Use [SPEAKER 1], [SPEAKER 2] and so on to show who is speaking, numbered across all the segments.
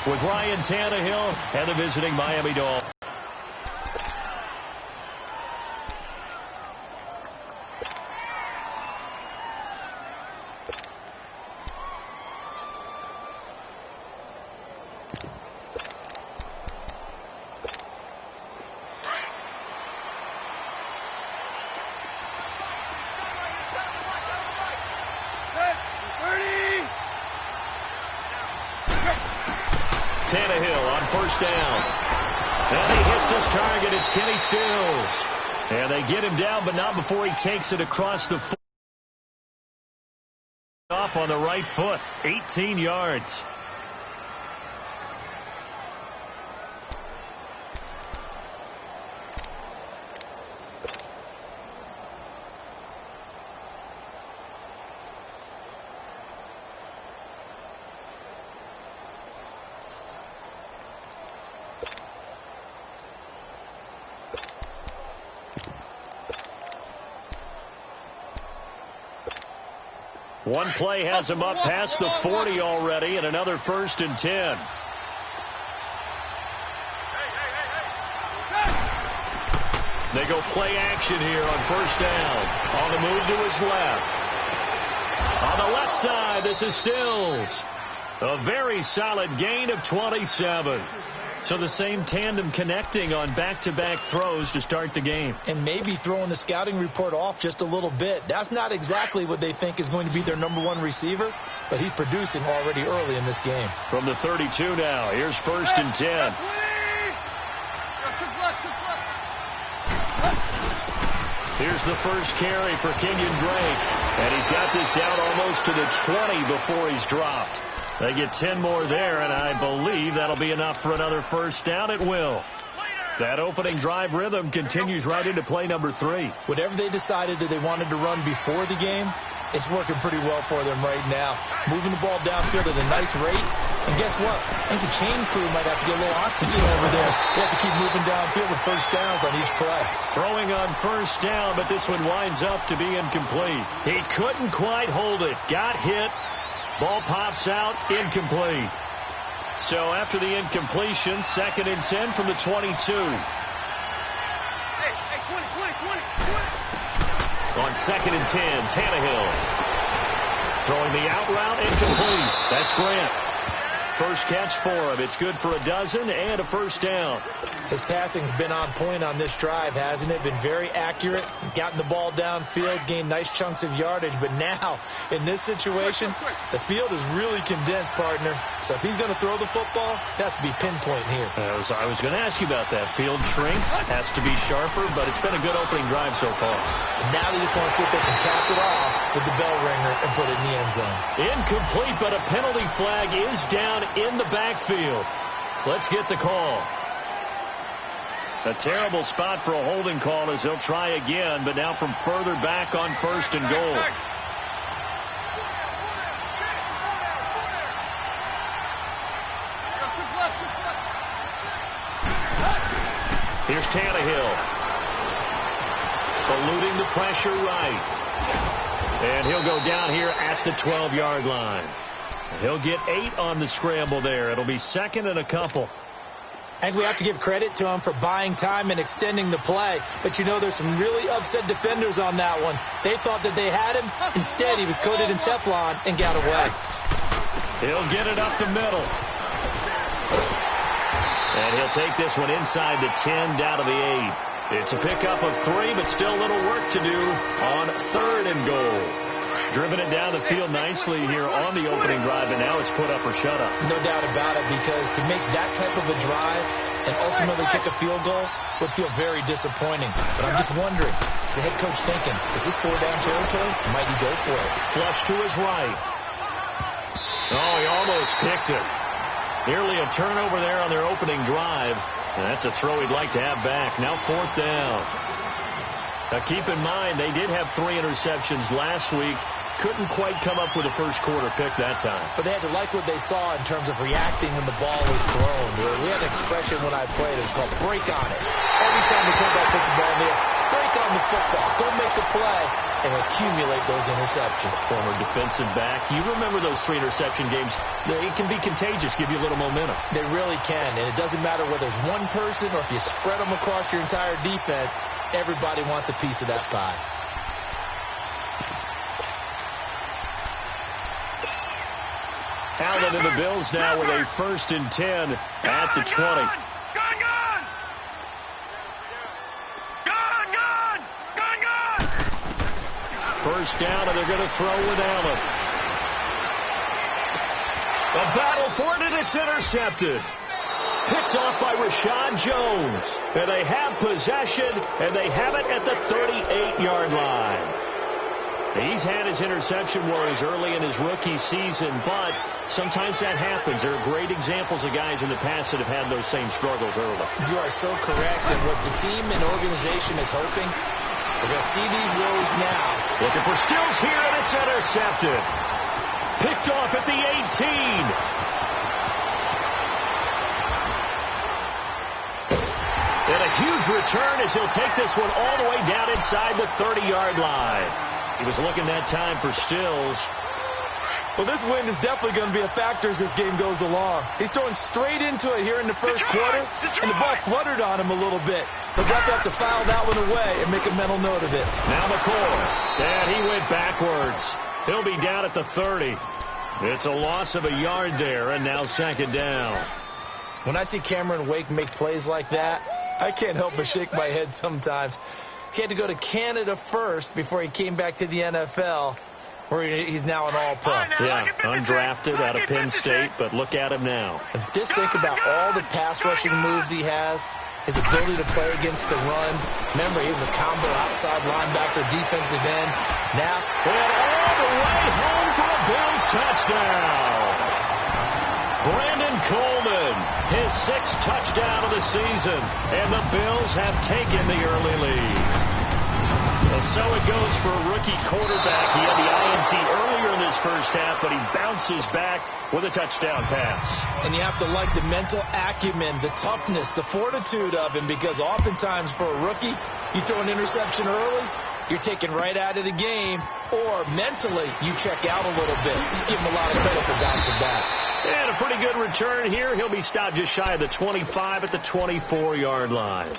[SPEAKER 1] with Ryan Tannehill and the visiting Miami Dolphins. Tannehill on first down. And he hits his target. It's Kenny Stills. And they get him down, but not before he takes it across the foot. Off on the right foot. 18 yards. One play has him up past the 40 already, and another 1st and 10. They go play action here on first down. On the move to his left. On the left side, this is Stills. A very solid gain of 27. So the same tandem connecting on back-to-back throws to start the game.
[SPEAKER 2] And maybe throwing the scouting report off just a little bit. That's not exactly what they think is going to be their #1 receiver, but he's producing already early in this game.
[SPEAKER 1] From the 32 now, here's 1st and 10. Here's the first carry for Kenyon Drake. And he's got this down almost to the 20 before he's dropped. They get 10 more there, and I believe that'll be enough for another first down. It will. That opening drive rhythm continues right into play number 3.
[SPEAKER 2] Whatever they decided that they wanted to run before the game, it's working pretty well for them right now. Moving the ball downfield at a nice rate. And guess what? I think the chain crew might have to get a little oxygen over there. They have to keep moving downfield with first downs on each play.
[SPEAKER 1] Throwing on first down, but this one winds up to be incomplete. He couldn't quite hold it. Got hit. Ball pops out, incomplete. So after the incompletion, 2nd and 10 from the 22.
[SPEAKER 3] Hey, 20.
[SPEAKER 1] On 2nd and 10, Tannehill. Throwing the out route, incomplete. That's Grant. First catch for him. It's good for a dozen and a first down.
[SPEAKER 2] His passing's been on point on this drive, hasn't it? Been very accurate. Gotten the ball downfield, gained nice chunks of yardage. But now, in this situation, the field is really condensed, partner. So if he's going to throw the football, that has to be pinpoint here.
[SPEAKER 1] I was going to ask you about that. Field shrinks, has to be sharper, but it's been a good opening drive so far.
[SPEAKER 2] And now they just want to see if they can cap it off with the bell ringer and put it in the end zone.
[SPEAKER 1] Incomplete, but a penalty flag is down in the backfield. Let's get the call. A terrible spot for a holding call as they'll try again, but now from further back on 1st and goal. Here's Tannehill. Eluding the pressure right. And he'll go down here at the 12-yard line. He'll get 8 on the scramble there. It'll be 2nd and a couple.
[SPEAKER 2] I think we have to give credit to him for buying time and extending the play. But, you know, there's some really upset defenders on that one. They thought that they had him. Instead, he was coated in Teflon and got away.
[SPEAKER 1] He'll get it up the middle. And he'll take this one inside the 10, down to the 8. It's a pickup of 3, but still a little work to do on 3rd and goal. Driven it down the field nicely here on the opening drive, and now it's put up or shut up.
[SPEAKER 2] No doubt about it, because to make that type of a drive and ultimately kick a field goal would feel very disappointing. But I'm just wondering, is the head coach thinking, is this 4-down territory? Might he go for it?
[SPEAKER 1] Flush to his right. Oh, he almost picked it. Nearly a turnover there on their opening drive. And that's a throw he'd like to have back. Now 4th down. Now keep in mind, they did have 3 interceptions last week. Couldn't quite come up with a first quarter pick that time.
[SPEAKER 2] But they had to like what they saw in terms of reacting when the ball was thrown. We had an expression when I played. It was called break on it. Every time the quarterback puts the ball in the air, break on run the football, go make a play, and accumulate those interceptions.
[SPEAKER 1] Former defensive back. You remember those 3 interception games. It can be contagious, give you a little momentum.
[SPEAKER 2] They really can, and it doesn't matter whether it's one person or if you spread them across your entire defense, everybody wants a piece of that pie.
[SPEAKER 1] Allen and the Bills now with a 1st and 10 at the 20. First down, and they're going to throw with Allen. The battle for it, and it's intercepted. Picked off by Rashad Jones. And they have possession, and they have it at the 38-yard line. He's had his interception woes early in his rookie season, but sometimes that happens. There are great examples of guys in the past that have had those same struggles early.
[SPEAKER 2] You are so correct, and what the team and organization is hoping, we're going to see these woes now.
[SPEAKER 1] Looking for Stills here, and it's intercepted. Picked off at the 18. And a huge return as he'll take this one all the way down inside the 30-yard line. He was looking that time for Stills.
[SPEAKER 2] Well, this wind is definitely going to be a factor as this game goes along. He's throwing straight into it here in the first quarter, and the ball fluttered on him a little bit. He'll have to file that one away and make a mental note of it.
[SPEAKER 1] Now McCoy. And he went backwards. He'll be down at the 30. It's a loss of a yard there, and now 2nd down.
[SPEAKER 2] When I see Cameron Wake make plays like that, I can't help but shake my head sometimes. He had to go to Canada first before he came back to the NFL, where he's now an all-pro.
[SPEAKER 1] Yeah, undrafted out of Penn State, but look at him now.
[SPEAKER 2] And just think about all the pass-rushing moves he has, his ability to play against the run. Remember, he was a combo outside linebacker, defensive end. Now,
[SPEAKER 1] and all the way home for a Bills touchdown. Brandon Coleman, his 6th touchdown of the season, and the Bills have taken the early lead. And so it goes for a rookie quarterback. He had the INT earlier in this first half, but he bounces back with a touchdown pass.
[SPEAKER 2] And you have to like the mental acumen, the toughness, the fortitude of him, because oftentimes for a rookie, you throw an interception early, you're taken right out of the game, or mentally you check out a little bit. Give him a lot of credit for bouncing back.
[SPEAKER 1] And a pretty good return here. He'll be stopped just shy of the 25 at the 24-yard line.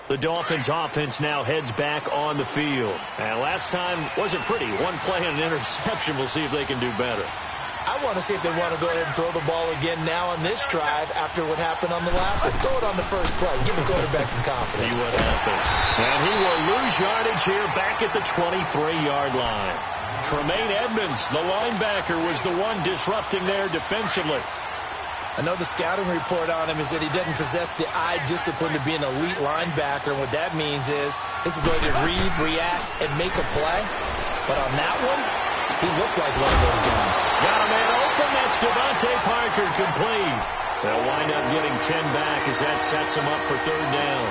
[SPEAKER 1] The Dolphins offense now heads back on the field. And last time wasn't pretty. One play and an interception. We'll see if they can do better.
[SPEAKER 2] I want to see if they want to go ahead and throw the ball again now on this drive after what happened on the last one. Throw it on the first play. Give the quarterback some confidence.
[SPEAKER 1] See what happens. And he will lose yardage here back at the 23-yard line. Tremaine Edmonds, the linebacker, was the one disrupting there defensively.
[SPEAKER 2] I know the scouting report on him is that he doesn't possess the eye discipline to be an elite linebacker. And what that means is his ability to read, react, and make a play. But on that one, he looked like one of those guys.
[SPEAKER 1] Got a man open. That's Devontae Parker complete. They'll wind up getting 10 back as that sets him up for 3rd down.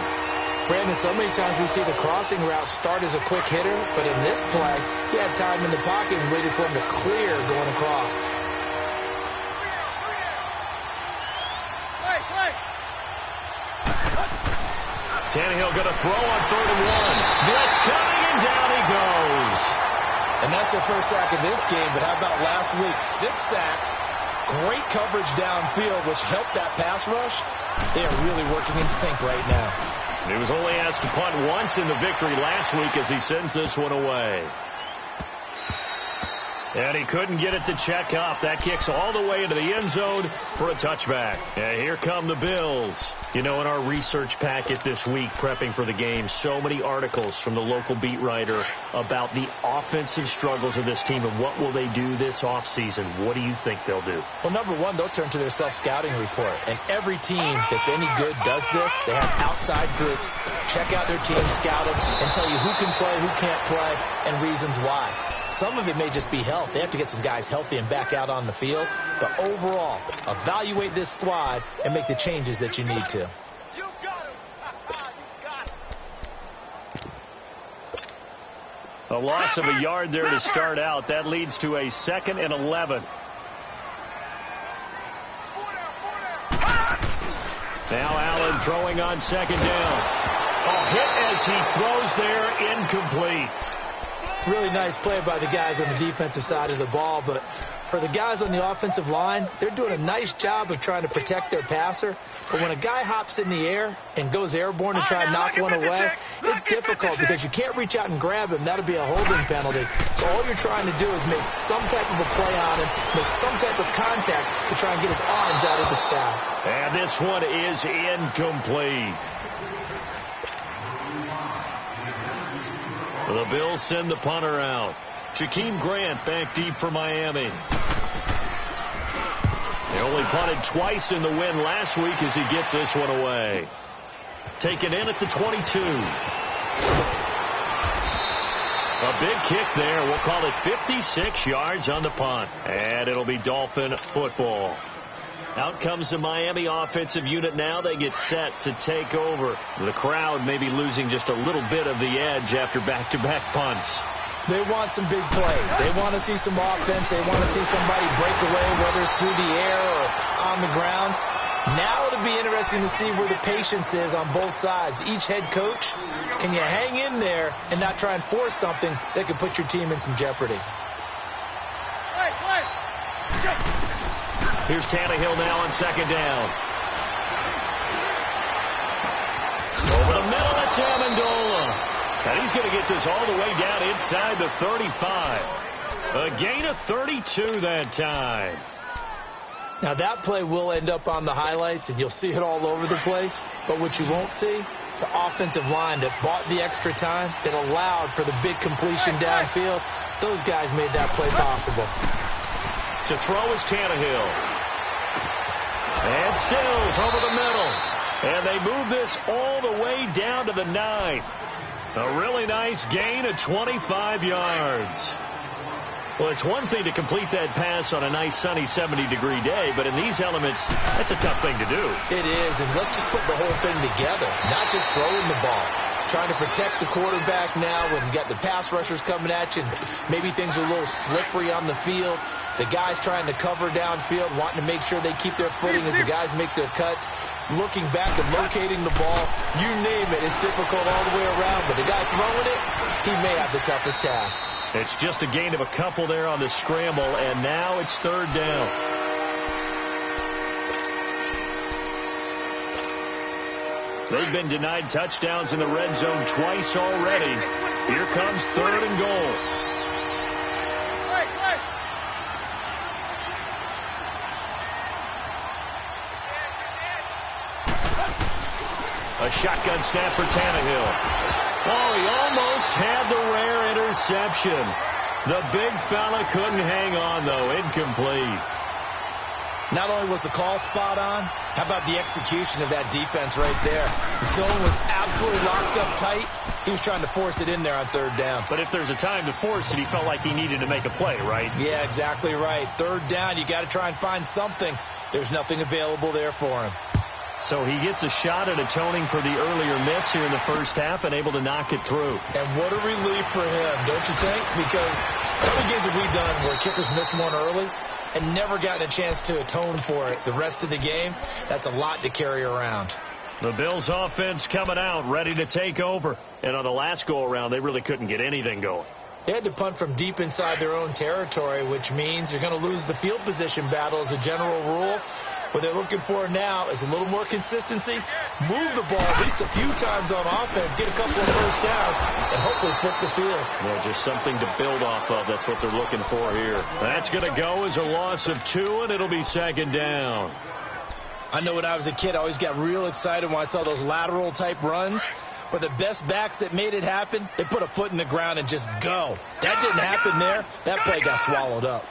[SPEAKER 2] Brandon, so many times we see the crossing route start as a quick hitter, but in this play, he had time in the pocket and waited for him to clear going across.
[SPEAKER 1] Tannehill going to throw on 3rd and 1. Blitz coming, and down he goes.
[SPEAKER 2] And that's their first sack of this game, but how about last week? 6 sacks, great coverage downfield, which helped that pass rush. They are really working in sync right now.
[SPEAKER 1] He was only asked to punt once in the victory last week as he sends this one away. And he couldn't get it to check up. That kicks all the way into the end zone for a touchback. And here come the Bills. You know, in our research packet this week, prepping for the game, so many articles from the local beat writer about the offensive struggles of this team and what will they do this offseason. What do you think they'll do?
[SPEAKER 2] Well, number one, they'll turn to their self-scouting report. And every team that's any good does this. They have outside groups, check out their team, scout them, and tell you who can play, who can't play, and reasons why. Some of it may just be health. They have to get some guys healthy and back out on the field. But overall, evaluate this squad and make the changes that you need to.
[SPEAKER 1] A loss of a yard there to start out. That leads to a 2nd and 11. Now Allen throwing on 2nd down. Hit as he throws there, incomplete.
[SPEAKER 2] Really nice play by the guys on the defensive side of the ball, but for the guys on the offensive line, they're doing a nice job of trying to protect their passer. But when a guy hops in the air and goes airborne to try and knock one away, it's difficult because you can't reach out and grab him. That'll be a holding penalty. So all you're trying to do is make some type of a play on him, make some type of contact to try and get his arms out of the sky.
[SPEAKER 1] And this one is incomplete. The Bills send the punter out. Jakeem Grant back deep for Miami. They only punted twice in the win last week as he gets this one away. Taken in at the 22. A big kick there. We'll call it 56 yards on the punt. And it'll be Dolphin football. Out comes the Miami offensive unit now. They get set to take over. The crowd may be losing just a little bit of the edge after back-to-back punts.
[SPEAKER 2] They want some big plays. They want to see some offense. They want to see somebody break away, whether it's through the air or on the ground. Now it'll be interesting to see where the patience is on both sides. Each head coach, can you hang in there and not try and force something that could put your team in some jeopardy?
[SPEAKER 1] Here's Tannehill now on second down. Over the middle, it's Amendola. And he's going to get this all the way down inside the 35. A gain of 32 that time.
[SPEAKER 2] Now that play will end up on the highlights, and you'll see it all over the place. But what you won't see, the offensive line that bought the extra time, that allowed for the big completion downfield, those guys made that play possible.
[SPEAKER 1] To throw is Tannehill. And Stills over the middle. And they move this all the way down to the 9. A really nice gain of 25 yards. Well, it's one thing to complete that pass on a nice sunny 70-degree day, but in these elements, that's a tough thing to do.
[SPEAKER 2] It is, and let's just put the whole thing together, not just throwing the ball. Trying to protect the quarterback now when you got the pass rushers coming at you. Maybe things are a little slippery on the field. The guys trying to cover downfield, wanting to make sure they keep their footing as the guys make their cuts. Looking back and locating the ball, you name it, it's difficult all the way around. But the guy throwing it, he may have the toughest task.
[SPEAKER 1] It's just a gain of a couple there on the scramble, and now it's third down. They've been denied touchdowns in the red zone twice already. Here comes third and goal. A shotgun snap for Tannehill. Oh, he almost had the rare interception. The big fella couldn't hang on, though. Incomplete.
[SPEAKER 2] Not only was the call spot on, how about the execution of that defense right there? The zone was absolutely locked up tight. He was trying to force it in there on third down.
[SPEAKER 1] But if there's a time to force it, he felt like he needed to make a play, right?
[SPEAKER 2] Yeah, exactly right. Third down, you got to try and find something. There's nothing available there for him.
[SPEAKER 1] So he gets a shot at atoning for the earlier miss here in the first half and able to knock it through.
[SPEAKER 2] And what a relief for him, don't you think? Because how many games have we done where kickers missed one early and never gotten a chance to atone for it the rest of the game? That's a lot to carry around.
[SPEAKER 1] The Bills offense coming out, ready to take over. And on the last go-around, they really couldn't get anything going.
[SPEAKER 2] They had to punt from deep inside their own territory, which means you're going to lose the field position battle as a general rule. What they're looking for now is a little more consistency, move the ball at least a few times on offense, get a couple of first downs, and hopefully flip the field.
[SPEAKER 1] Well, just something to build off of. That's what they're looking for here. That's going to go as a loss of 2, and it'll be second down.
[SPEAKER 2] I know when I was a kid, I always got real excited when I saw those lateral-type runs. But the best backs that made it happen, they put a foot in the ground and just go. That didn't happen there. That play got swallowed up.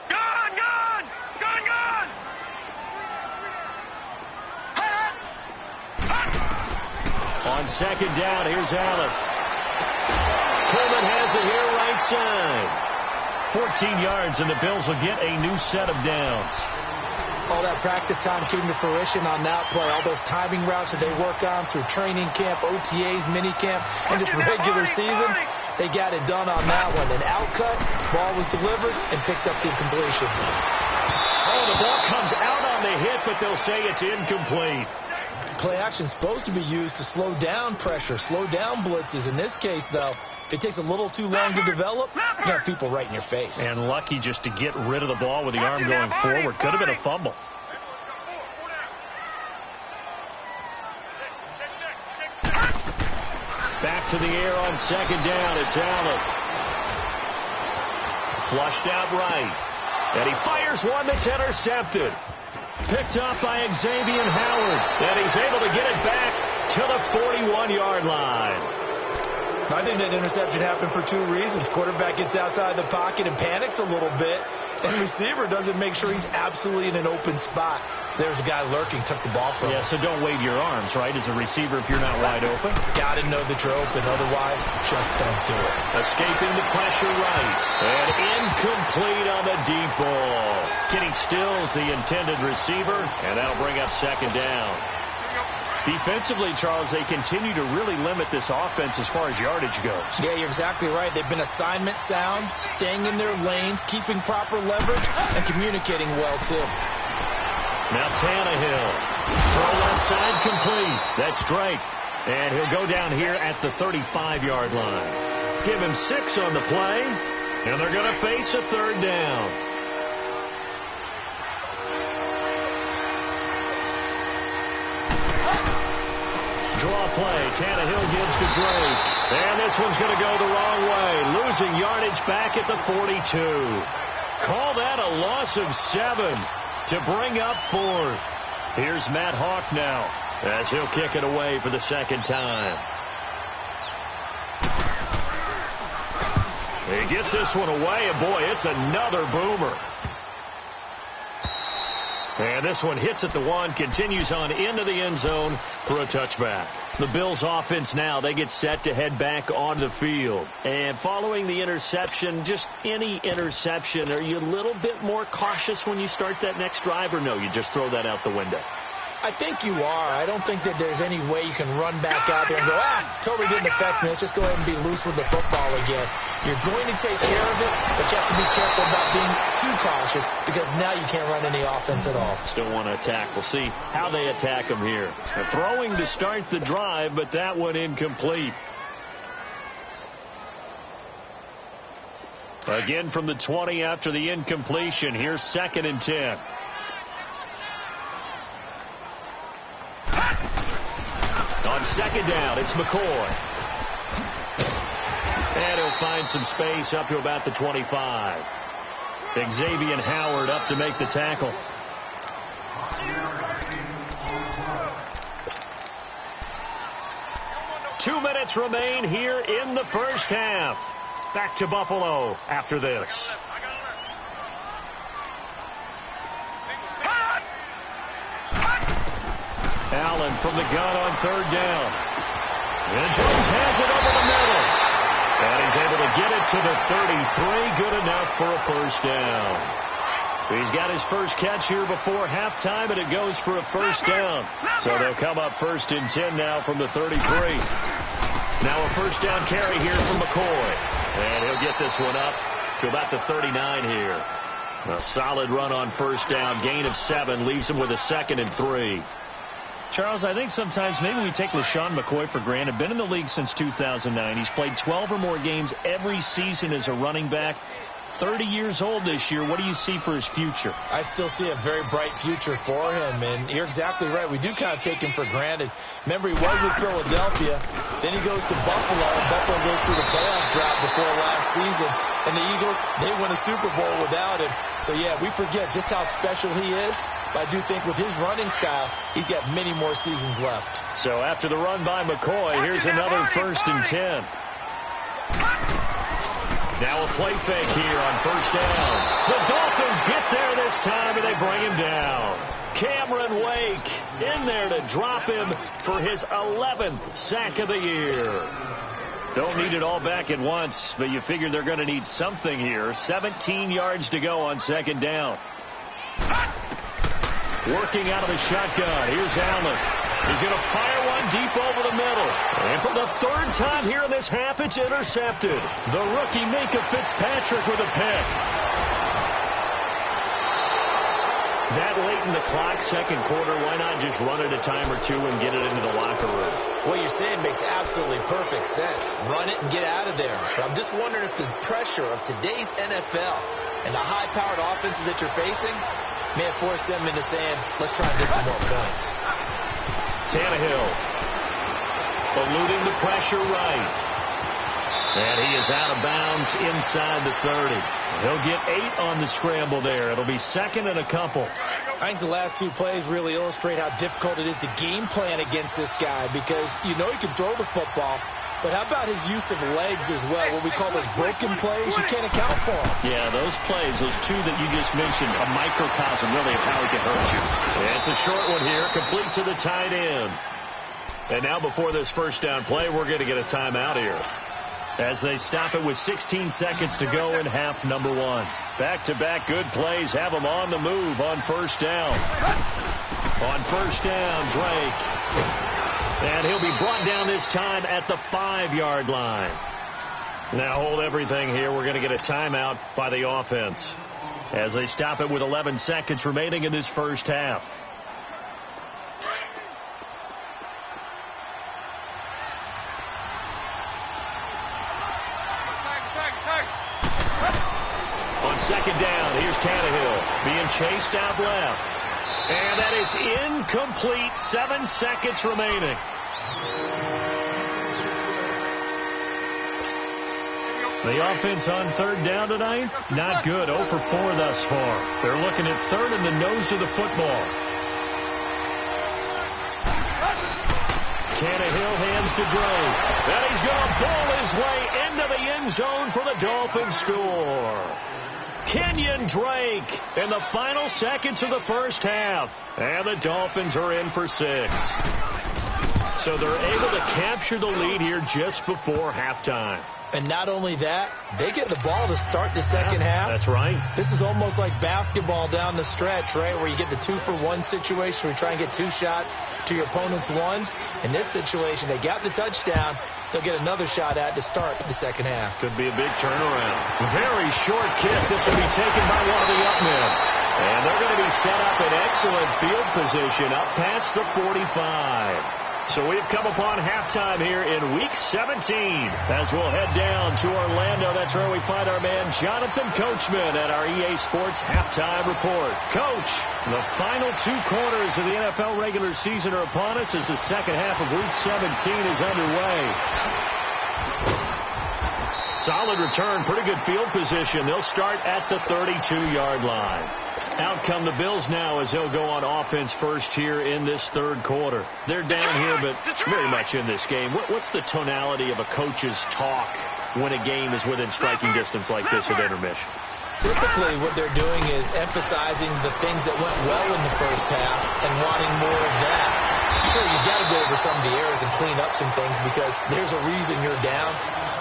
[SPEAKER 1] On second down, here's Allen. Coleman has it here right side. 14 yards, and the Bills will get a new set of downs.
[SPEAKER 2] All that practice time came to fruition on that play. All those timing routes that they work on through training camp, OTAs, mini camp, and just regular season, they got it done on that one. An outcut, ball was delivered, and picked up the completion.
[SPEAKER 1] Oh, the ball comes out on the hit, but they'll say it's incomplete.
[SPEAKER 2] Play action is supposed to be used to slow down pressure, slow down blitzes. In this case, though, if it takes a little too long to develop, you have people right in your face.
[SPEAKER 1] And lucky just to get rid of the ball with the arm going forward. Could have been a fumble. Back to the air on second down. It's Allen. Flushed out right. And he fires one that's intercepted. Picked up by Xavier Howard. And he's able to get it back to the 41-yard line.
[SPEAKER 2] I think that interception happened for two reasons. Quarterback gets outside the pocket and panics a little bit. And receiver doesn't make sure he's absolutely in an open spot. So there's a guy lurking, took the ball from him.
[SPEAKER 1] Yeah, so don't wave your arms, right, as a receiver if you're not wide open.
[SPEAKER 2] Got to know that you're open. Otherwise, just don't do it.
[SPEAKER 1] Escaping the pressure right. And incomplete on the deep ball. Getting Stills, the intended receiver, and that'll bring up second down. Defensively, Charles, they continue to really limit this offense as far as yardage goes.
[SPEAKER 2] Yeah, you're exactly right. They've been assignment sound, staying in their lanes, keeping proper leverage, and communicating well, too.
[SPEAKER 1] Now Tannehill. Throw left side complete. That's Drake. And he'll go down here at the 35-yard line. Give him 6 on the play, and they're going to face a third down. Draw play. Tannehill gives to Drake. And this one's going to go the wrong way. Losing yardage back at the 42. Call that a loss of 7 to bring up 4th. Here's Matt Hawk now as he'll kick it away for the second time. He gets this one away, and boy, it's another boomer. And this one hits at the 1, continues on into the end zone for a touchback. The Bills offense now, they get set to head back on the field. And following the interception, just any interception, are you a little bit more cautious when you start that next drive, or no, you just throw that out the window?
[SPEAKER 2] I think you are. I don't think that there's any way you can run back out there and go, totally didn't affect me. Let's just go ahead and be loose with the football again. You're going to take care of it, but you have to be careful about being too cautious because now you can't run any offense at all.
[SPEAKER 1] Still want to attack. We'll see how they attack them here. They're throwing to start the drive, but that one incomplete. Again from the 20 after the incompletion. Here's 2nd and 10. On second down, it's McCoy. And he'll find some space up to about the 25. Xavier Howard up to make the tackle. Two minutes remain here in the first half. Back to Buffalo after this. Allen from the gun on third down. And Jones has it over the middle. And he's able to get it to the 33. Good enough for a first down. He's got his first catch here before halftime, and it goes for a first down. So they'll come up 1st and 10 now from the 33. Now a first down carry here from McCoy. And he'll get this one up to about the 39 here. A solid run on first down. Gain of 7 leaves him with a 2nd and 3. Charles, I think sometimes maybe we take LaShawn McCoy for granted. Been in the league since 2009. He's played 12 or more games every season as a running back. 30 years old this year. What do you see for his future?
[SPEAKER 2] I still see a very bright future for him, and you're exactly right. We do kind of take him for granted. Remember, he was with Philadelphia. Then he goes to Buffalo, and Buffalo goes through the playoff drought before last season. And the Eagles, they win a Super Bowl without him. So, yeah, we forget just how special he is. But I do think with his running style, he's got many more seasons left.
[SPEAKER 1] So after the run by McCoy, here's another 1st and 10. Now a play fake here on first down. The Dolphins get there this time, and they bring him down. Cameron Wake in there to drop him for his 11th sack of the year. Don't need it all back at once, but you figure they're going to need something here. 17 yards to go on second down. Working out of the shotgun. Here's Allen. He's going to fire one deep over the middle. And for the 3rd time here in this half, it's intercepted. The rookie Minkah Fitzpatrick with a pick. That late in the clock, second quarter, why not just run it a time or two and get it into the locker room?
[SPEAKER 2] What you're saying makes absolutely perfect sense. Run it and get out of there. But I'm just wondering if the pressure of today's NFL and the high-powered offenses that you're facing may have forced them into saying, let's try and get some more points.
[SPEAKER 1] Tannehill eluding the pressure right. And he is out of bounds inside the 30. He'll get 8 on the scramble there. It'll be second and a couple.
[SPEAKER 2] I think the last 2 plays really illustrate how difficult it is to game plan against this guy because you know he can throw the football, but how about his use of legs as well? What we call those broken plays, you can't account for them.
[SPEAKER 1] Yeah, those plays, those 2 that you just mentioned, a microcosm really of how he can hurt you. And it's a short one here, complete to the tight end. And now before this first down play, we're going to get a timeout here, as they stop it with 16 seconds to go in half number 1. Back-to-back good plays have them on the move on first down. On first down, Drake. And he'll be brought down this time at the 5-yard line. Now hold everything here. We're going to get a timeout by the offense, as they stop it with 11 seconds remaining in this first half. Second down, here's Tannehill being chased out left. And that is incomplete. 7 seconds remaining. The offense on third down tonight, not good. 0 for 4 thus far. They're looking at third in the nose of the football. Tannehill hands to Drake. And he's going to ball his way into the end zone for the Dolphins score. Kenyon Drake in the final seconds of the first half. And the Dolphins are in for 6. So they're able to capture the lead here just before halftime.
[SPEAKER 2] And not only that, they get the ball to start the second half.
[SPEAKER 1] That's right.
[SPEAKER 2] This is almost like basketball down the stretch, right, where you get the 2-for-1 situation where you try and get 2 shots to your opponent's 1. In this situation, they got the touchdown. They'll get another shot at to start the second half.
[SPEAKER 1] Could be a big turnaround. Very short kick. This will be taken by one of the up men. And they're going to be set up in excellent field position up past the 45. So we've come upon halftime here in Week 17 as we'll head down to Orlando. That's where we find our man Jonathan Coachman at our EA Sports Halftime Report. Coach, the final 2 quarters of the NFL regular season are upon us as the second half of Week 17 is underway. Solid return, pretty good field position. They'll start at the 32-yard line. Out come the Bills now as they'll go on offense first here in this third quarter. They're down here, but very much in this game. What's the tonality of a coach's talk when a game is within striking distance like this at intermission?
[SPEAKER 2] Typically, what they're doing is emphasizing the things that went well in the first half and wanting more of that. Sure, you've got to go over some of the errors and clean up some things because there's a reason you're down.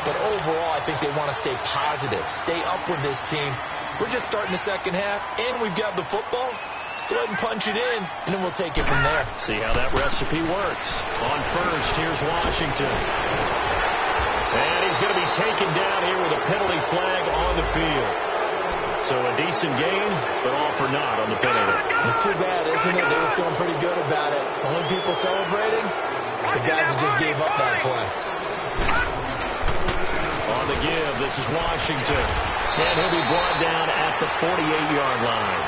[SPEAKER 2] But overall, I think they want to stay positive, stay up with this team. We're just starting the second half, and we've got the football. Let's go ahead and punch it in, and then we'll take it from there.
[SPEAKER 1] See how that recipe works. On first, here's Washington. And he's going to be taken down here with a penalty flag on the field. So a decent game, but all for naught on the penalty.
[SPEAKER 2] It's too bad, isn't it? They were feeling pretty good about it. Only people celebrating, the guys who just gave up that play.
[SPEAKER 1] On the give, this is Washington. And he'll be brought down at the 48-yard line.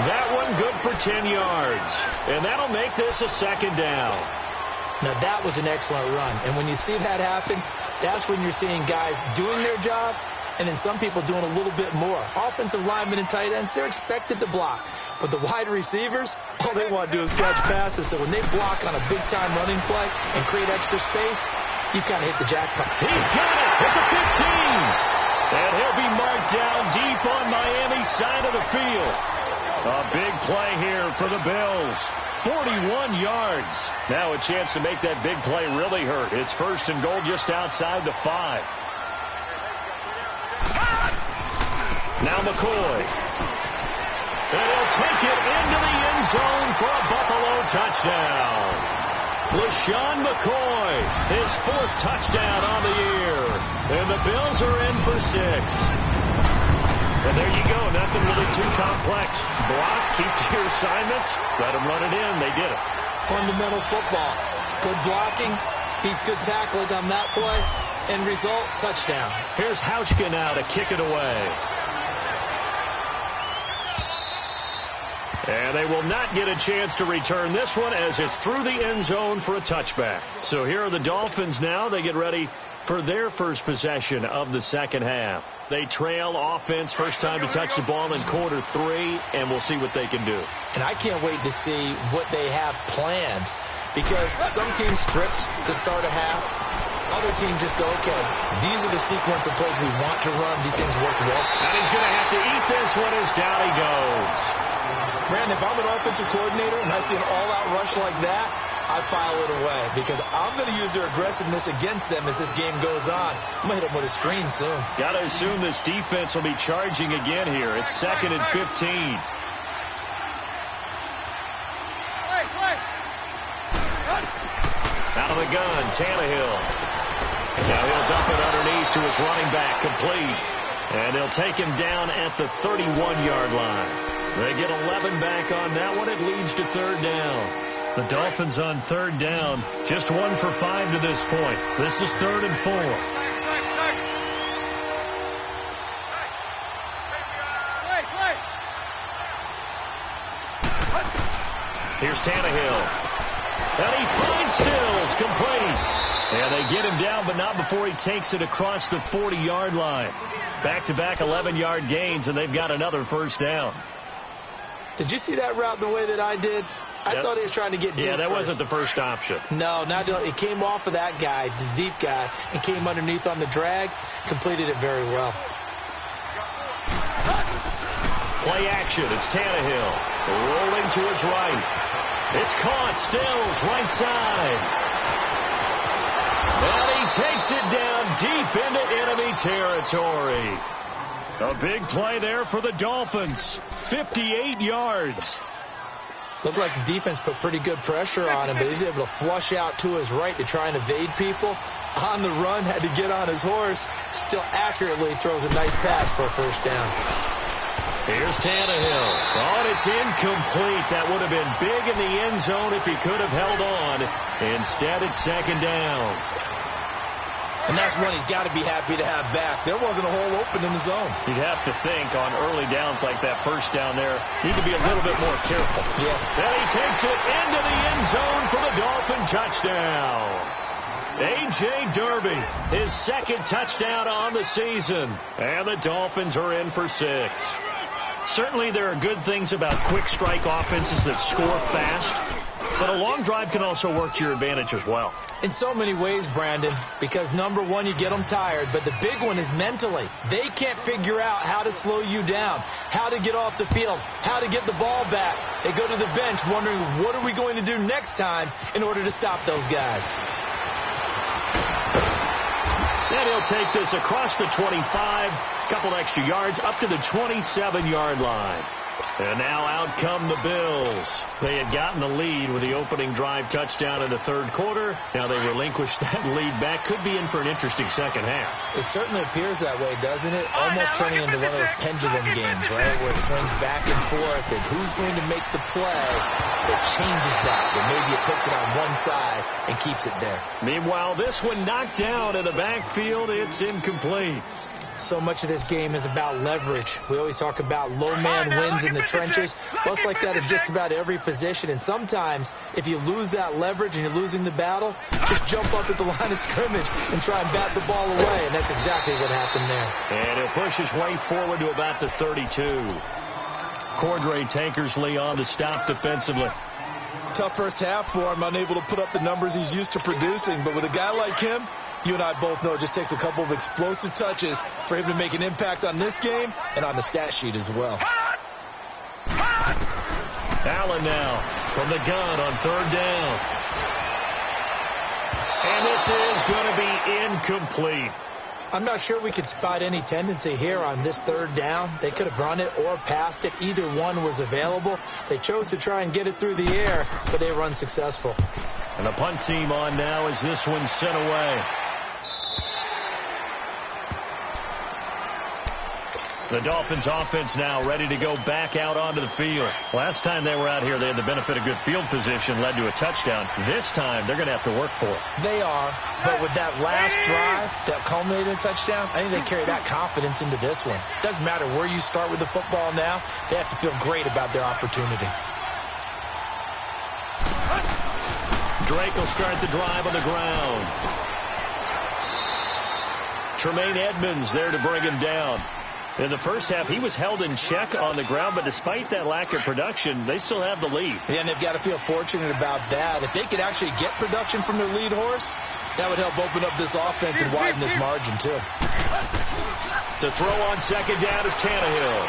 [SPEAKER 1] That one good for 10 yards. And that'll make this a second down.
[SPEAKER 2] Now, that was an excellent run. And when you see that happen, that's when you're seeing guys doing their job and then some people doing a little bit more. Offensive linemen and tight ends, they're expected to block. But the wide receivers, all they want to do is catch passes. So when they block on a big-time running play and create extra space, you kind of hit the jackpot.
[SPEAKER 1] He's got it at the 15. And he'll be marked down deep on Miami's side of the field. A big play here for the Bills. 41 yards. Now a chance to make that big play really hurt. It's first and goal just outside the 5. Now McCoy. And he'll take it into the end zone for a Buffalo touchdown. LaShawn McCoy, his 4th touchdown on the year. And the Bills are in for 6. And there you go. Nothing really too complex. Block, keep to your assignments, let them run it in. They did it.
[SPEAKER 2] Fundamental football. Good blocking beats good tackling on that play. End result, touchdown.
[SPEAKER 1] Here's Hauschka now to kick it away. And they will not get a chance to return this one as it's through the end zone for a touchback. So here are the Dolphins now. They get ready for their first possession of the second half. They trail offense, first time to touch the ball in quarter 3, and we'll see what they can do.
[SPEAKER 2] And I can't wait to see what they have planned, because some teams script to start a half. Other teams just go, okay, these are the sequence of plays we want to run. These things worked well.
[SPEAKER 1] And he's going to have to eat this one as down he goes.
[SPEAKER 2] Brandon, if I'm an offensive coordinator and I see an all-out rush like that, I file it away because I'm going to use their aggressiveness against them as this game goes on. I'm going to hit them with a screen soon.
[SPEAKER 1] Got to assume this defense will be charging again here. It's 2nd and 15. Out of the gun, Tannehill. Now he'll dump it underneath to his running back, complete. And they'll take him down at the 31-yard line. They get 11 back on that one. It leads to 3rd down. The Dolphins on 3rd down, just 1 for 5 to this point. This is 3rd and 4. Here's Tannehill. And he finds Stills, complete. And they get him down, but not before he takes it across the 40-yard line. Back-to-back 11-yard gains, and they've got another first down.
[SPEAKER 2] Did you see that route the way that I did? I thought he was trying to get deep.
[SPEAKER 1] Yeah, that wasn't the first option.
[SPEAKER 2] No, it came off of that guy, the deep guy, and came underneath on the drag. Completed it very well.
[SPEAKER 1] Play action. It's Tannehill rolling to his right. It's caught. Stills, right side. And he takes it down deep into enemy territory. A big play there for the Dolphins. 58 yards.
[SPEAKER 2] Looked like the defense put pretty good pressure on him, but he's able to flush out to his right to try and evade people. On the run, had to get on his horse. Still accurately throws a nice pass for a first down.
[SPEAKER 1] Here's Tannehill. Oh, and it's incomplete. That would have been big in the end zone if he could have held on. Instead, it's 2nd down.
[SPEAKER 2] And that's one he's got to be happy to have back. There wasn't a hole open in the zone.
[SPEAKER 1] You'd have to think on early downs like that first down there, need to be a little bit more careful.
[SPEAKER 2] Yeah.
[SPEAKER 1] Then he takes it into the end zone for the Dolphin touchdown. A.J. Derby, his 2nd touchdown on the season. And the Dolphins are in for 6. Certainly there are good things about quick strike offenses that score fast. But a long drive can also work to your advantage as well.
[SPEAKER 2] In so many ways, Brandon, because number one, you get them tired, but the big one is mentally. They can't figure out how to slow you down, how to get off the field, how to get the ball back. They go to the bench wondering, what are we going to do next time in order to stop those guys?
[SPEAKER 1] And he'll take this across the 25, couple extra yards, up to the 27-yard line. And now out come the Bills. They had gotten the lead with the opening drive touchdown in the 3rd quarter. Now they relinquished that lead back. Could be in for an interesting second half.
[SPEAKER 2] It certainly appears that way, doesn't it? Almost turning into one of those pendulum games, right, where it swings back and forth, and who's going to make the play that changes that? Or maybe it puts it on one side and keeps it there.
[SPEAKER 1] Meanwhile, this one knocked down in the backfield. It's incomplete.
[SPEAKER 2] So much of this game is about leverage. We always talk about low man wins in the trenches. Well, it's like that in just about every position. And sometimes, if you lose that leverage and you're losing the battle, just jump up at the line of scrimmage and try and bat the ball away. And that's exactly what happened there.
[SPEAKER 1] And he'll push his way forward to about the 32. Cordray Tankersley on to stop defensively.
[SPEAKER 2] Tough first half for him, unable to put up the numbers he's used to producing. But with a guy like him, you and I both know it just takes a couple of explosive touches for him to make an impact on this game and on the stat sheet as well.
[SPEAKER 1] Allen now from the gun on 3rd down. And this is going to be incomplete.
[SPEAKER 2] I'm not sure we could spot any tendency here on this 3rd down. They could have run it or passed it. Either one was available. They chose to try and get it through the air, but they were unsuccessful.
[SPEAKER 1] And the punt team on now as this one's sent away. The Dolphins offense now ready to go back out onto the field. Last time they were out here, they had the benefit of good field position, led to a touchdown. This time, they're going to have to work for it.
[SPEAKER 2] They are, but with that last drive that culminated in a touchdown, I think they carry that confidence into this one. It doesn't matter where you start with the football now. They have to feel great about their opportunity.
[SPEAKER 1] Drake will start the drive on the ground. Tremaine Edmonds there to bring him down. In the first half, he was held in check on the ground, but despite that lack of production, they still have the lead.
[SPEAKER 2] Yeah, and they've got to feel fortunate about that. If they could actually get production from their lead horse, that would help open up this offense and widen this margin, too.
[SPEAKER 1] To throw on second down is Tannehill.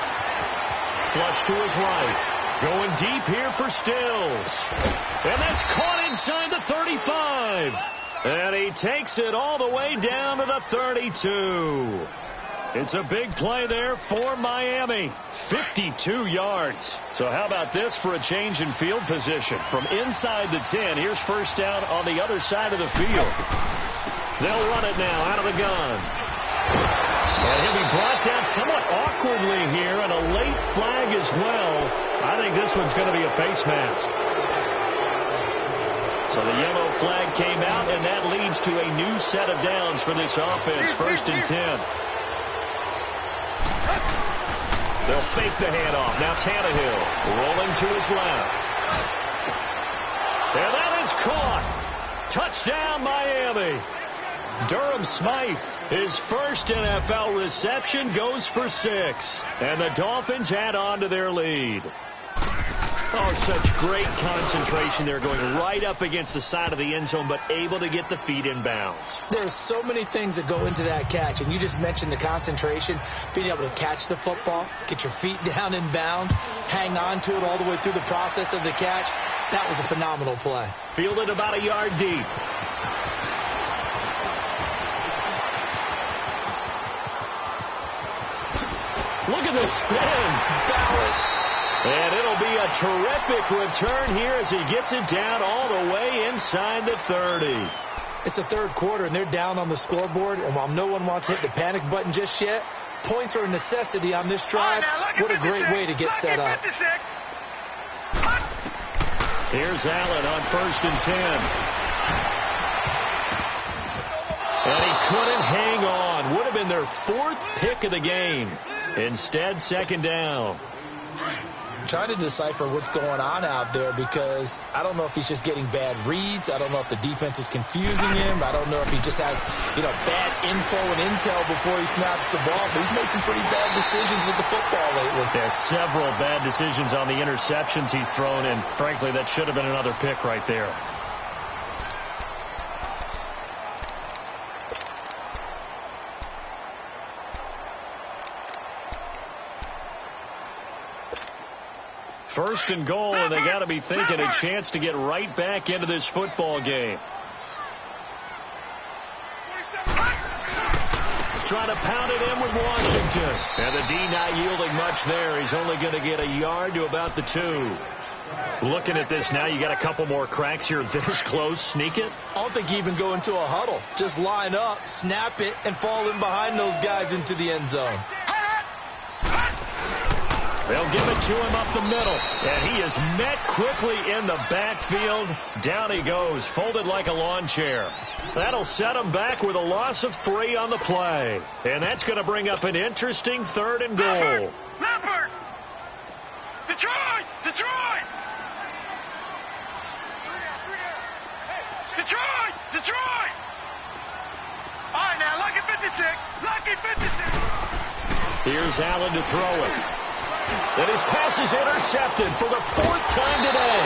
[SPEAKER 1] Flush to his right. Going deep here for Stills. And that's caught inside the 35. And he takes it all the way down to the 32. It's a big play there for Miami. 52 yards. So how about this for a change in field position? From inside the 10, here's first down on the other side of the field. They'll run it now out of the gun. And he'll be brought down somewhat awkwardly here, and a late flag as well. I think this one's going to be a face mask. So the yellow flag came out, and that leads to a new set of downs for this offense. First and 10. They'll fake the handoff. Now Tannehill rolling to his left. And that is caught. Touchdown, Miami. Durham Smythe, his first NFL reception, goes for 6. And the Dolphins add on to their lead. Oh, such great concentration there, going right up against the side of the end zone, but able to get the feet in bounds.
[SPEAKER 2] There's so many things that go into that catch, and you just mentioned the concentration, being able to catch the football, get your feet down in bounds, hang on to it all the way through the process of the catch. That was a phenomenal play.
[SPEAKER 1] Fielded about a yard deep. Look at the spin.
[SPEAKER 2] Balance.
[SPEAKER 1] And it'll be a terrific return here as he gets it down all the way inside the 30.
[SPEAKER 2] It's the third quarter, and they're down on the scoreboard. And while no one wants to hit the panic button just yet, points are a necessity on this drive. What a great way to get set up.
[SPEAKER 1] Here's Allen on first and 10. And he couldn't hang on. Would have been their 4th pick of the game. Instead, second down.
[SPEAKER 2] Trying to decipher what's going on out there, because I don't know if he's just getting bad reads. I don't know if the defense is confusing him. I don't know if he just has, bad info and intel before he snaps the ball. But he's made some pretty bad decisions with the football lately.
[SPEAKER 1] There's several bad decisions on the interceptions he's thrown, and frankly, that should have been another pick right there. First and goal, and they got to be thinking a chance to get right back into this football game. Trying to pound it in with Washington. And the D not yielding much there. He's only going to get a yard to about the 2. Looking at this now, you got a couple more cracks here this close. Sneak it?
[SPEAKER 2] I don't think you even go into a huddle. Just line up, snap it, and fall in behind those guys into the end zone.
[SPEAKER 1] They'll give it to him up the middle, and he is met quickly in the backfield. Down he goes, folded like a lawn chair. That'll set him back with a loss of 3 on the play. And that's going to bring up an interesting 3rd and goal.
[SPEAKER 3] Leopard! Detroit! Detroit! Detroit! Detroit! All right, now, lucky 56. Lucky 56.
[SPEAKER 1] Here's Allen to throw it. And his pass is intercepted for the 4th time today.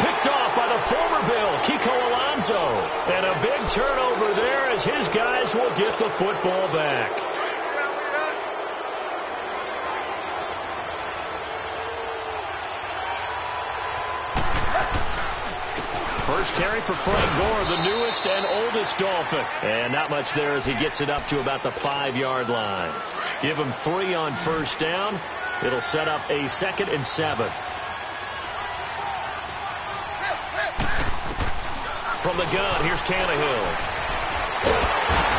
[SPEAKER 1] Picked off by the former Bill, Kiko Alonso. And a big turnover there as his guys will get the football back. First carry for Frank Gore, the newest and oldest Dolphin. And not much there as he gets it up to about the 5-yard line. Give him 3 on first down. It'll set up a 2nd and 7. From the gun, here's Tannehill.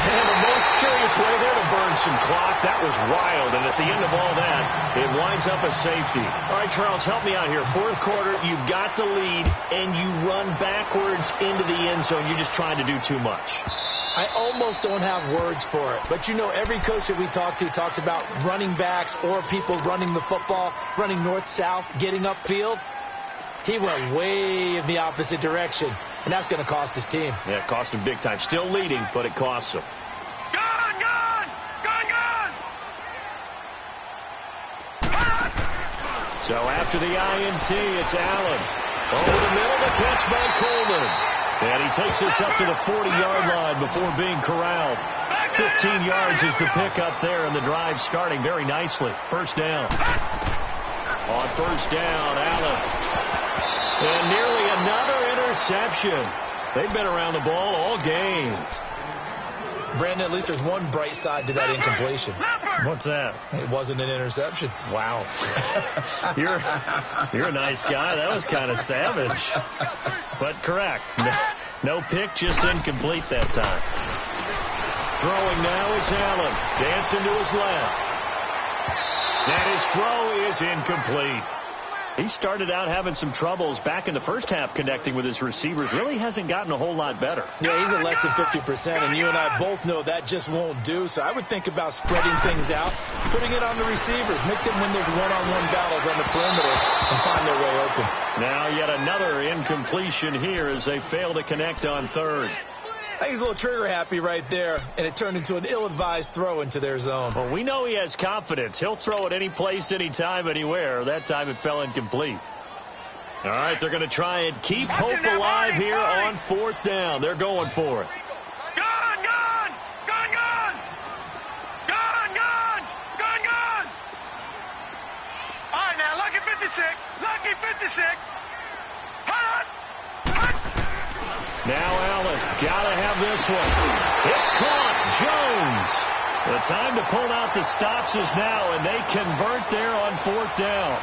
[SPEAKER 1] And the most curious way there to burn some clock. That was wild. And at the end of all that, it winds up a safety. All right, Charles, help me out here. Fourth quarter, you've got the lead, and you run backwards into the end zone. You're just trying to do too much.
[SPEAKER 2] I almost don't have words for it. But, you know, every coach that we talk to talks about running backs or people running the football, running north-south, getting upfield. He went way in the opposite direction, and that's going to cost his team.
[SPEAKER 1] Yeah, it cost him big time. Still leading, but it costs him.
[SPEAKER 3] Gone, gone, gone, gone.
[SPEAKER 1] So after the INT, it's Allen. Over the middle, the catch by Coleman. And he takes us up to the 40-yard line before being corralled. 15 yards is the pickup there, and the drive starting very nicely. First down. On first down, Allen. And nearly another interception. They've been around the ball all game.
[SPEAKER 2] Brandon, at least there's one bright side to that incompletion.
[SPEAKER 1] What's that?
[SPEAKER 2] It wasn't an interception.
[SPEAKER 1] Wow. You're a nice guy. That was kind of savage. But correct. No pick, just incomplete that time. Throwing now is Allen. Dancing to his left. And his throw is incomplete. He started out having some troubles back in the first half connecting with his receivers. Really hasn't gotten a whole lot better.
[SPEAKER 2] Yeah, he's at less than 50%, and you and I both know that just won't do. So I would think about spreading things out, putting it on the receivers, make them win those one-on-one battles on the perimeter and find their way open.
[SPEAKER 1] Now yet another incompletion here as they fail to connect on third.
[SPEAKER 2] I think he's a little trigger happy right there, and it turned into an ill-advised throw into their zone.
[SPEAKER 1] Well, we know he has confidence. He'll throw it any place, anytime, anywhere. That time it fell incomplete. All right, they're going to try and keep hope alive here on fourth down. They're going for it.
[SPEAKER 3] Gone, gone, gone, gone. Gone, gone, gone, gone. All right, now, lucky 56. Lucky 56. Hot.
[SPEAKER 1] Now Allen, gotta have this one. It's caught. Jones. The time to pull out the stops is now, and they convert there on fourth down.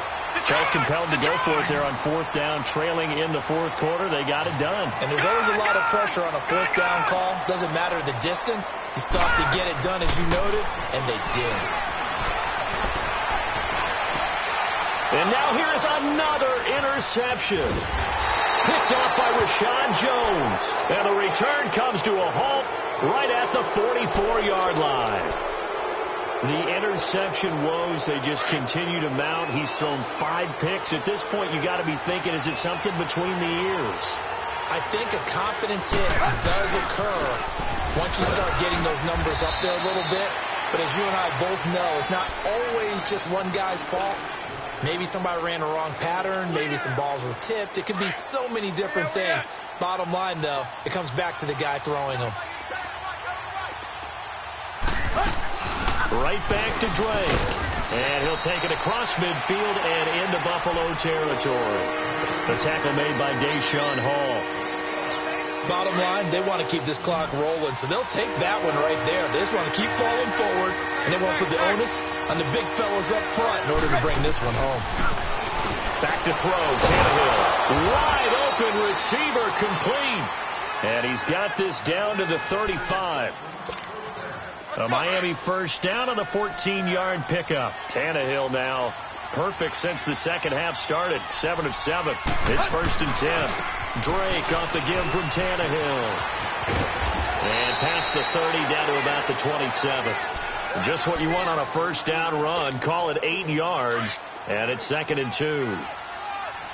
[SPEAKER 1] Felt compelled to go for it there on fourth down, trailing in the fourth quarter. They got it done.
[SPEAKER 2] And there's always a lot of pressure on a fourth down call. Doesn't matter the distance. You stop to get it done, as you noted, and they did.
[SPEAKER 1] And now here is another interception. Picked off by Rashawn Jones. And the return comes to a halt right at the 44-yard line. The interception woes, they just continue to mount. He's thrown 5 picks. At this point, you got to be thinking, is it something between the ears?
[SPEAKER 2] I think a confidence hit does occur once you start getting those numbers up there a little bit. But as you and I both know, it's not always just one guy's fault. Maybe somebody ran a wrong pattern. Maybe some balls were tipped. It could be so many different things. Bottom line, though, it comes back to the guy throwing them.
[SPEAKER 1] Right back to Drake. And he'll take it across midfield and into Buffalo territory. The tackle made by Deshaun Hall.
[SPEAKER 2] Bottom line, they want to keep this clock rolling, so they'll take that one right there. They just want to keep falling forward, and they want to put the onus on the big fellas up front in order to bring this one home.
[SPEAKER 1] Back to throw, Tannehill. Wide open receiver complete. And he's got this down to the 35. A Miami first down on the 14-yard pickup. Tannehill now perfect since the second half started. 7 of 7. It's 1st and 10. Drake off the give from Tannehill. And past the 30 down to about the 27. Just what you want on a first down run. Call it 8 yards. And it's 2nd and 2.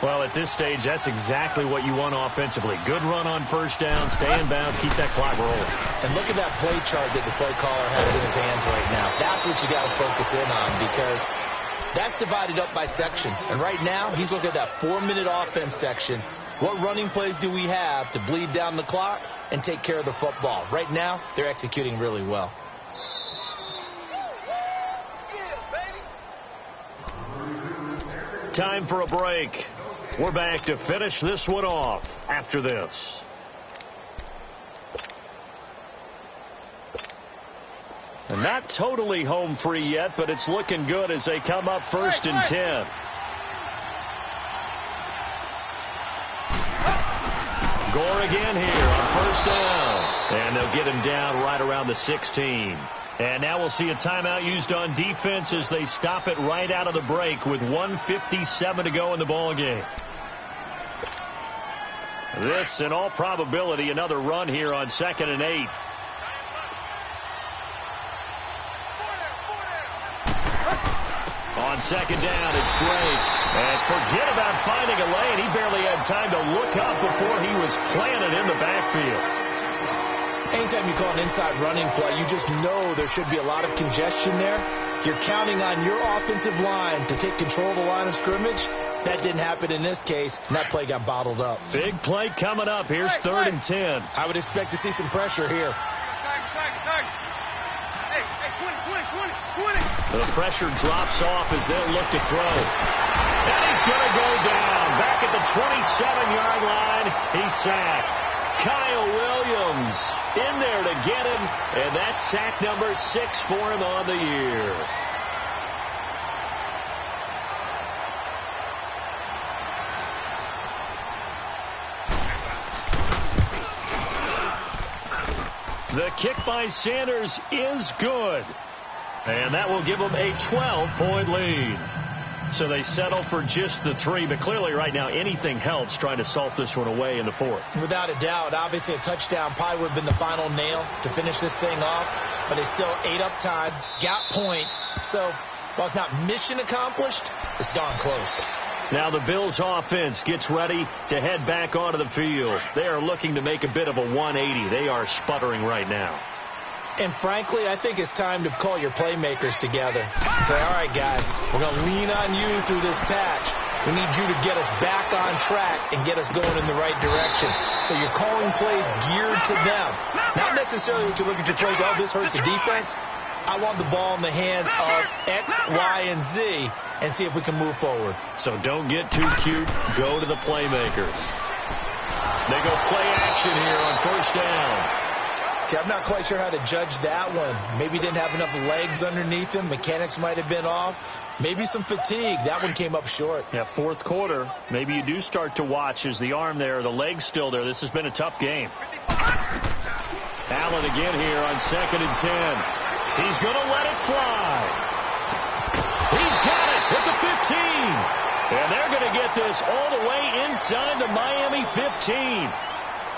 [SPEAKER 1] Well, at this stage, that's exactly what you want offensively. Good run on first down. Stay in bounds. Keep that clock rolling.
[SPEAKER 2] And look at that play chart that the play caller has in his hands right now. That's what you got to focus in on, because that's divided up by sections. And right now, he's looking at that 4-minute offense section. What running plays do we have to bleed down the clock and take care of the football? Right now, they're executing really well.
[SPEAKER 1] Time for a break. We're back to finish this one off after this. And not totally home free yet, but it's looking good as they come up 1st and 10. Score again here on first down. And they'll get him down right around the 16. And now we'll see a timeout used on defense as they stop it right out of the break with 1:57 to go in the ballgame. This, in all probability, another run here on 2nd and 8. On 2nd down, it's Drake. And forget about finding a lane. He barely had time to look up before he was planted in the backfield.
[SPEAKER 2] Anytime you call an inside running play, you just know there should be a lot of congestion there. You're counting on your offensive line to take control of the line of scrimmage. That didn't happen in this case, and that play got bottled up.
[SPEAKER 1] Big play coming up. Here's 3rd and 10.
[SPEAKER 2] I would expect to see some pressure here.
[SPEAKER 1] The pressure drops off as they'll look to throw. And he's going to go down. Back at the 27-yard line, he's sacked. Kyle Williams in there to get him, and that's sack number 6 for him on the year. The kick by Sanders is good, and that will give them a 12-point lead. So they settle for just the 3, but clearly right now anything helps trying to salt this one away in the 4th.
[SPEAKER 2] Without a doubt, obviously a touchdown probably would have been the final nail to finish this thing off, but they still ate up time, got points. So while it's not mission accomplished, it's darn close.
[SPEAKER 1] Now the Bills offense gets ready to head back onto the field. They are looking to make a bit of a 180. They are sputtering right now.
[SPEAKER 2] And frankly, I think it's time to call your playmakers together. Say, all right, guys, we're going to lean on you through this patch. We need you to get us back on track and get us going in the right direction. So you're calling plays geared to them. Not necessarily to look at your plays, oh, this hurts the defense. I want the ball in the hands of X, Y, and Z and see if we can move forward.
[SPEAKER 1] So don't get too cute. Go to the playmakers. They go play action here on 1st down.
[SPEAKER 2] See, I'm not quite sure how to judge that one. Maybe didn't have enough legs underneath him. Mechanics might have been off. Maybe some fatigue. That one came up short.
[SPEAKER 1] Yeah, 4th quarter. Maybe you do start to watch as the arm there, the leg's still there. This has been a tough game. Allen again here on 2nd and 10. He's going to let it fly. He's got it at the 15. And they're going to get this all the way inside the Miami 15.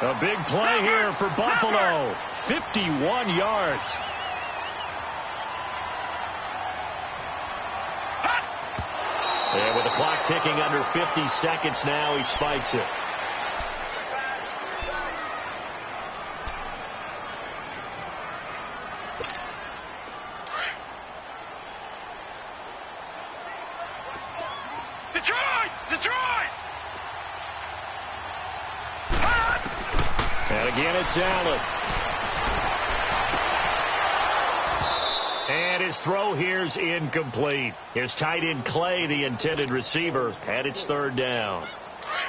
[SPEAKER 1] A big play here for Buffalo. 51 yards. And with the clock ticking under 50 seconds now, he spikes it.
[SPEAKER 3] Detroit!
[SPEAKER 1] And again, it's Allen. And his throw here's incomplete. His tight end Clay, the intended receiver, and it's 3rd down.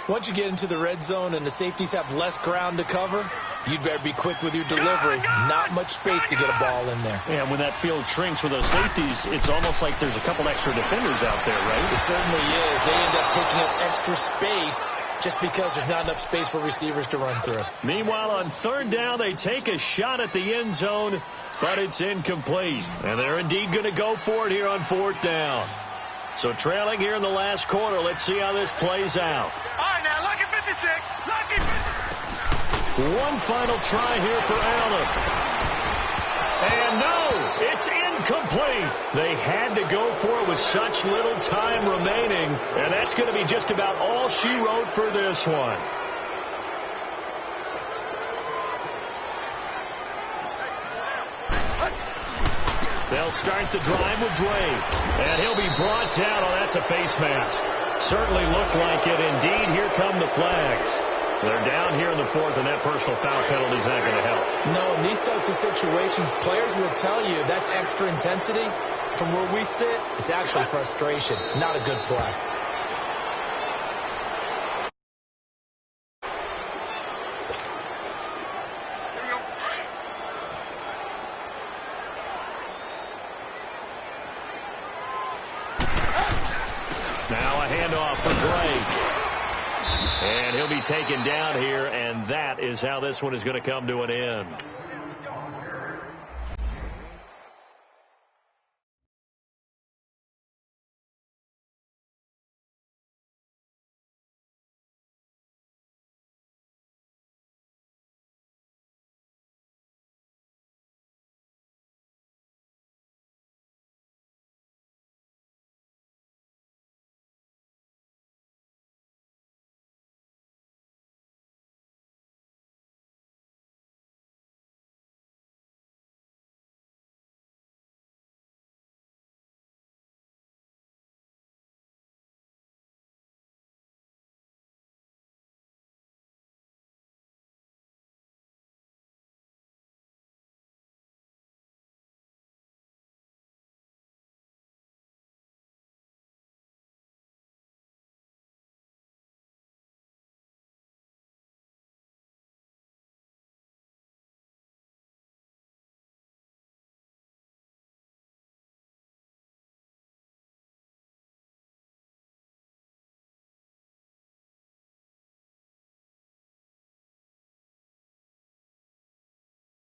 [SPEAKER 2] Once you get into the red zone and the safeties have less ground to cover, you'd better be quick with your delivery. Not much space to get a ball in there.
[SPEAKER 1] And when that field shrinks with those safeties, it's almost like there's a couple extra defenders out there, right?
[SPEAKER 2] It certainly is. They end up taking up extra space just because there's not enough space for receivers to run through.
[SPEAKER 1] Meanwhile, on 3rd down, they take a shot at the end zone, but it's incomplete. And they're indeed going to go for it here on 4th down. So trailing here in the last quarter, let's see how this plays out.
[SPEAKER 3] All right, now, lucky 56. Lucky 56.
[SPEAKER 1] One final try here for Allen. And no, it's incomplete. They had to go for it with such little time remaining, and that's going to be just about all she wrote for this one. They'll start the drive with Drake, and he'll be brought down. Oh, that's a face mask. Certainly looked like it. Indeed, here come the flags. They're down here in the 4th, and that personal foul penalty is not going to help.
[SPEAKER 2] No, in these types of situations, players will tell you that's extra intensity. From where we sit, it's actually frustration, not a good play.
[SPEAKER 1] Now a handoff for Drake. And he'll be taken down here, and that is how this one is going to come to an end.